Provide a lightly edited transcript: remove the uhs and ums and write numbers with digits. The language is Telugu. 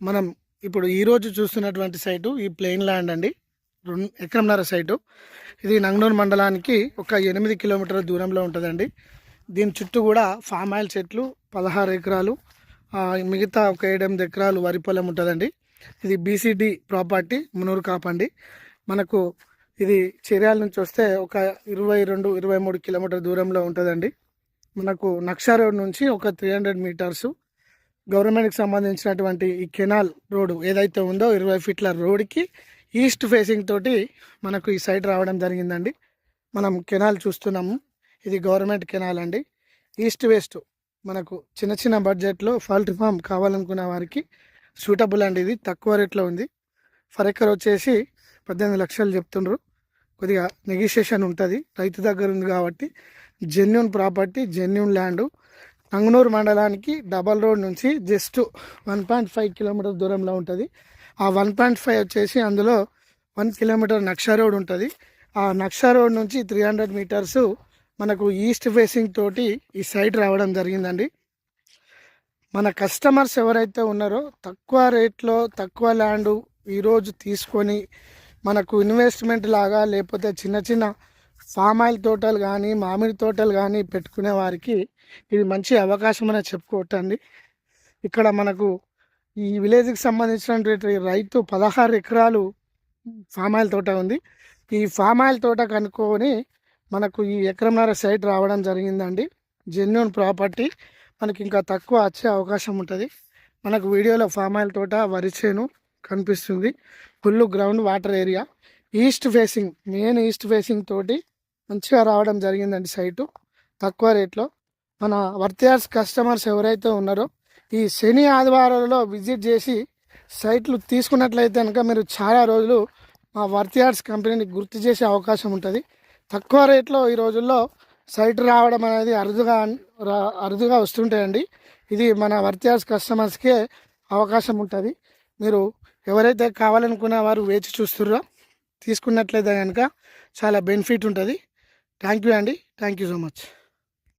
మనం ఇప్పుడు ఈరోజు చూస్తున్నటువంటి సైటు ఈ ప్లెయిన్ ల్యాండ్ అండి. 2 ఎకరంన్నర సైటు. ఇది నంగనూరు మండలానికి ఒక 8 కిలోమీటర్ల దూరంలో ఉంటుందండి. దీని చుట్టూ కూడా ఫామ్ ఆయిల్ చెట్లు 16 ఎకరాలు, మిగతా ఒక 7-8 ఎకరాలు వరి పొలం ఉంటుందండి. ఇది బీసీడీ ప్రాపర్టీ, మునూరు కాపండి. మనకు ఇది చర్యాల నుంచి వస్తే ఒక 22-23 కిలోమీటర్ దూరంలో ఉంటుందండి. మనకు నక్షా రోడ్ నుంచి ఒక 300 మీటర్సు గవర్నమెంట్కి సంబంధించినటువంటి ఈ కెనాల్ రోడ్డు ఏదైతే ఉందో 20 ఫీట్ల రోడ్కి ఈస్ట్ ఫేసింగ్ తోటి మనకు ఈ సైడ్ రావడం జరిగిందండి. మనం కెనాల్ చూస్తున్నాము. ఇది గవర్నమెంట్ కెనాల్ అండి. ఈస్ట్ వెస్ట్ మనకు చిన్న చిన్న బడ్జెట్లో పౌల్ట్రీ ఫామ్ కావాలనుకున్న వారికి సూటబుల్ అండి. ఇది తక్కువ రేట్లో ఉంది. ఫర్ ఎకర్ వచ్చేసి 18 లక్షలు చెప్తుండ్రు. కొద్దిగా నెగిషియేషన్ ఉంటుంది. రైతు దగ్గర ఉంది కాబట్టి genuine property, genuine land. Nanganur మండలానికి డబల్ రోడ్ నుంచి జస్ట్ 1.5 కిలోమీటర్ దూరంలో ఉంటుంది. ఆ 1.5 వచ్చేసి అందులో 1 కిలోమీటర్ నక్షా రోడ్ ఉంటుంది. ఆ నక్షా రోడ్ నుంచి 300 మీటర్స్ మనకు ఈస్ట్ ఫేసింగ్ తోటి ఈ సైడ్ రావడం జరిగిందండి. మన కస్టమర్స్ ఎవరైతే ఉన్నారో తక్కువ రేట్లో తక్కువ ల్యాండ్ ఈరోజు తీసుకొని మనకు ఇన్వెస్ట్మెంట్ లాగా లేకపోతే చిన్న చిన్న ఫామ్ ఆయిల్ తోటలు కానీ మామిడి తోటలు కానీ పెట్టుకునే వారికి ఇది మంచి అవకాశం అనేది చెప్పుకోవటండి. ఇక్కడ మనకు ఈ విలేజ్కి సంబంధించినటువంటి రైతు 16 ఎకరాలు ఫామ్ ఆయిల్ తోట ఉంది. ఈ ఫామ్ ఆయిల్ తోట కనుక్కొని మనకు ఈ ఎకరంన్నర సైట్ రావడం జరిగిందండి. Genuine property. మనకి ఇంకా తక్కువ వచ్చే అవకాశం ఉంటుంది. మనకు వీడియోలో ఫామ్ ఆయిల్ తోట వరి చేను కనిపిస్తుంది. Full ground water area, east facing, main east facing తోటి మంచిగా రావడం జరిగిందండి సైటు తక్కువ రేట్లో. మన వర్తియార్స్ కస్టమర్స్ ఎవరైతే ఉన్నారో ఈ శని ఆదివారాలలో విజిట్ చేసి సైట్లు తీసుకున్నట్లయితే కనుక మీరు చాలా రోజులు మా వర్తియార్స్ కంపెనీని గుర్తు చేసే అవకాశం ఉంటుంది. తక్కువ రేట్లో ఈ రోజుల్లో సైట్ రావడం అనేది అరుదుగా వస్తుంటాయండి. ఇది మన వర్తియార్స్ కస్టమర్స్కే అవకాశం ఉంటుంది. మీరు ఎవరైతే కావాలనుకున్న వారు వేచి చూస్తున్నారో తీసుకున్నట్లయితే కనుక చాలా బెనిఫిట్ ఉంటుంది. థ్యాంక్ యూ అండి. Thank you so much.